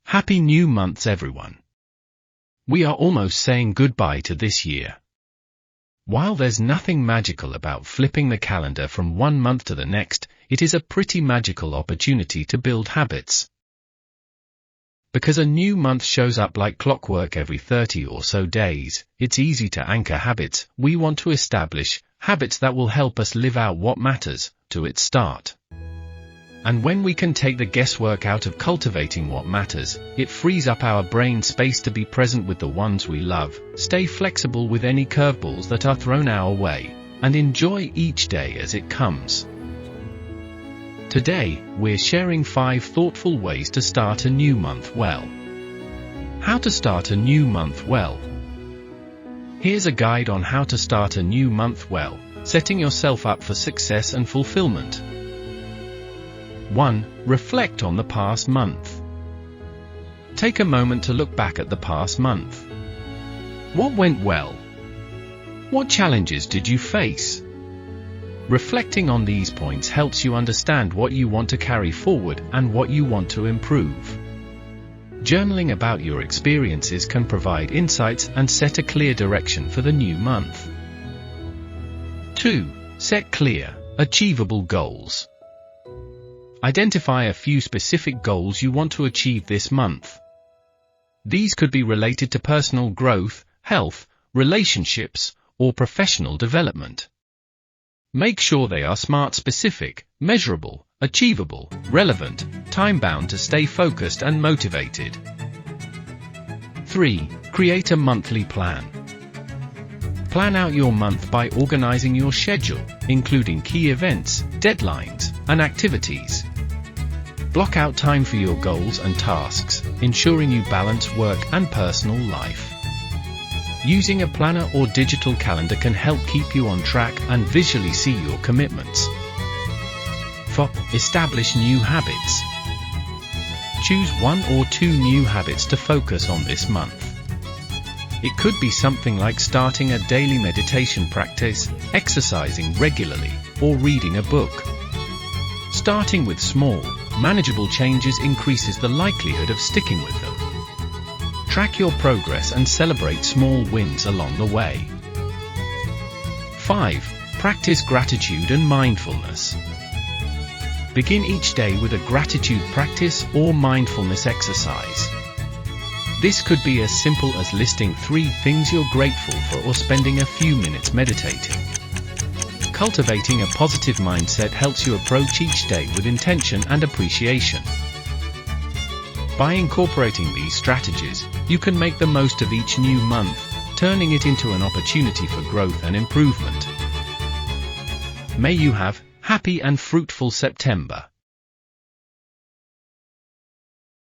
Happy new months, everyone. We are almost saying goodbye to this year. While there's nothing magical about flipping the calendar from one month to the next, it is a pretty magical opportunity to build habits. Because a new month shows up like clockwork every 30 or so days, it's easy to anchor habits. We want to establish habits that will help us live out what matters to its start. And when we can take the guesswork out of cultivating what matters, it frees up our brain space to be present with the ones we love, stay flexible with any curveballs that are thrown our way, and enjoy each day as it comes. Today, we're sharing 5 thoughtful ways to start a new month well. How to start a new month well. Here's a guide on how to start a new month well, setting yourself up for success and fulfillment. 1. Reflect on the past month. Take a moment to look back at the past month. What went well? What challenges did you face? Reflecting on these points helps you understand what you want to carry forward and what you want to improve. Journaling about your experiences can provide insights and set a clear direction for the new month. 2. Set clear, achievable goals. Identify a few specific goals you want to achieve this month. These could be related to personal growth, health, relationships, or professional development. Make sure they are SMART specific, measurable, achievable, relevant, time-bound to stay focused and motivated. 3. Create a monthly plan. Plan out your month by organizing your schedule, including key events, deadlines, and activities. Block out time for your goals and tasks, ensuring you balance work and personal life. Using a planner or digital calendar can help keep you on track and visually see your commitments. 4. Establish new habits. Choose 1 or 2 new habits to focus on this month. It could be something like starting a daily meditation practice, exercising regularly, or reading a book. Starting with small, manageable changes increases the likelihood of sticking with them. Track your progress and celebrate small wins along the way. 5. Practice gratitude and mindfulness. Begin each day with a gratitude practice or mindfulness exercise. This could be as simple as listing 3 things you're grateful for or spending a few minutes meditating. Cultivating a positive mindset helps you approach each day with intention and appreciation. By incorporating these strategies, you can make the most of each new month, turning it into an opportunity for growth and improvement. May you have happy and fruitful September.